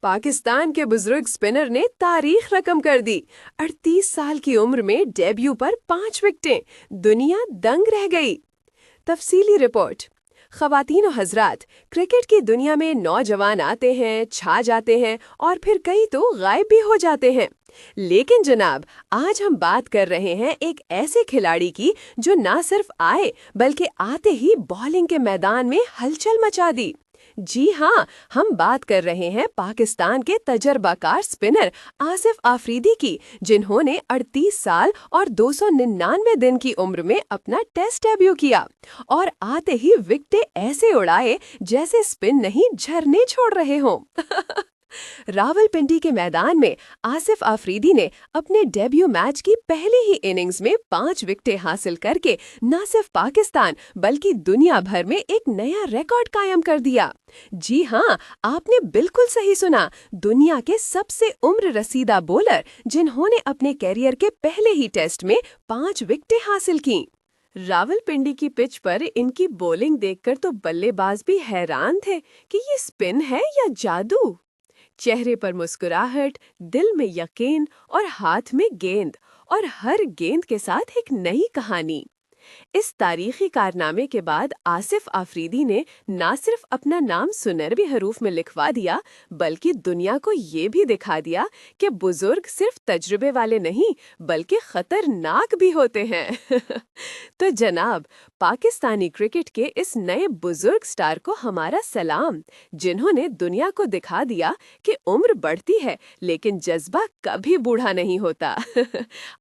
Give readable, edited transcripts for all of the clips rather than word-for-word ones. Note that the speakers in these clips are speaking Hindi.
पाकिस्तान के बुजुर्ग स्पिनर ने तारीख रकम कर दी। 38 साल की उम्र में डेब्यू पर 5 विकेटें, दुनिया दंग रह गई। तफसीली रिपोर्ट। ख़वातीन और हज़रात, क्रिकेट की दुनिया में नौजवान आते हैं, छा जाते हैं और फिर कई तो गायब भी हो जाते हैं। लेकिन जनाब, आज हम बात कर रहे हैं एक ऐसे खिलाड़ी की जो ना सिर्फ आए बल्कि आते ही बॉलिंग के मैदान में हलचल मचा दी। जी हाँ, हम बात कर रहे हैं पाकिस्तान के तजर्बाकार स्पिनर आसिफ आफरीदी की, जिन्होंने 38 साल और 299 दिन की उम्र में अपना टेस्ट डेब्यू किया और आते ही विकेटें ऐसे उड़ाए जैसे स्पिन नहीं झरने छोड़ रहे हों। रावलपिंडी के मैदान में आसिफ आफरीदी ने अपने डेब्यू मैच की पहली ही इनिंग्स में 5 विकेटें हासिल करके न सिर्फ पाकिस्तान बल्कि दुनिया भर में एक नया रिकॉर्ड कायम कर दिया। जी हाँ, आपने बिल्कुल सही सुना, दुनिया के सबसे उम्र रसीदा बॉलर जिन्होंने अपने कैरियर के पहले ही टेस्ट में 5 विकेटें हासिल की। रावलपिंडी की पिच पर इनकी बॉलिंग देखकर तो बल्लेबाज भी हैरान थे कि ये स्पिन है या जादू। चेहरे पर मुस्कुराहट, दिल में यकीन और हाथ में गेंद, और हर गेंद के साथ एक नई कहानी। इस तारीखी कारनामे के बाद आसिफ आफरीदी ने ना सिर्फ अपना नाम सुनहरे हरूफ में लिखवा दिया बल्कि दुनिया को ये भी दिखा दिया कि बुजुर्ग सिर्फ तजुर्बे वाले नहीं बल्कि खतरनाक भी होते हैं। तो जनाब, पाकिस्तानी क्रिकेट के इस नए बुजुर्ग स्टार को हमारा सलाम, जिन्होंने दुनिया को दिखा दिया कि उम्र बढ़ती है लेकिन जज्बा कभी बूढ़ा नहीं होता।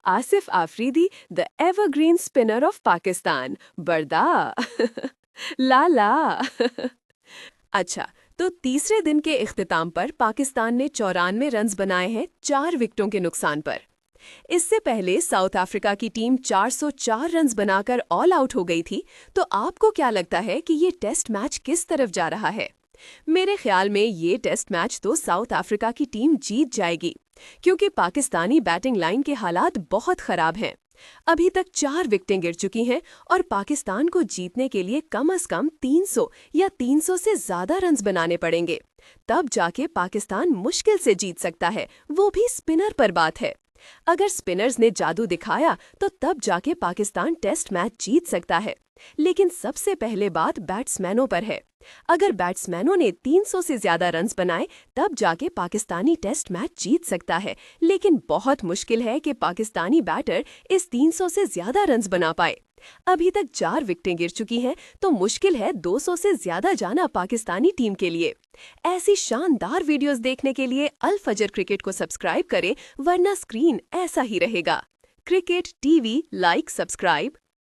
Asif Afridi, the evergreen spinner of Pakistan, बर्दा। लाला। अच्छा, तो तीसरे दिन के इख्तिताम पर पाकिस्तान ने 94 रन्स बनाए हैं 4 विकेटों के नुकसान पर। इससे पहले साउथ अफ्रीका की टीम 404 रन्स बनाकर ऑल आउट हो गई थी। तो आपको क्या लगता है कि ये टेस्ट मैच किस तरफ जा रहा है? मेरे ख्याल में ये टेस्ट मैच तो साउथ अफ्रीका की टीम जीत जाएगी, क्योंकि पाकिस्तानी बैटिंग लाइन के हालात बहुत खराब हैं। अभी तक 4 विकेटें गिर चुकी हैं और पाकिस्तान को जीतने के लिए कम से कम 300 या 300 से ज्यादा रन्स बनाने पड़ेंगे। तब जाके पाकिस्तान मुश्किल से जीत सकता है, वो भी स्पिनर पर बात है। अगर स्पिनर्स ने जादू दिखाया तो तब जाके पाकिस्तान टेस्ट मैच जीत सकता है। लेकिन सबसे पहले बात बैट्समैनों पर है। अगर बैट्समैनों ने 300 से ज्यादा रन्स बनाए तब जाके पाकिस्तानी टेस्ट मैच जीत सकता है, लेकिन बहुत मुश्किल है कि पाकिस्तानी बैटर इस 300 से ज्यादा रन्स बना पाए। अभी तक 4 विकेटें गिर चुकी हैं, तो मुश्किल है 200 से ज्यादा जाना पाकिस्तानी टीम के लिए। ऐसी शानदार वीडियोस देखने के लिए अल फजर क्रिकेट को सब्सक्राइब करें, वरना स्क्रीन ऐसा ही रहेगा। Cricket TV, like, subscribe.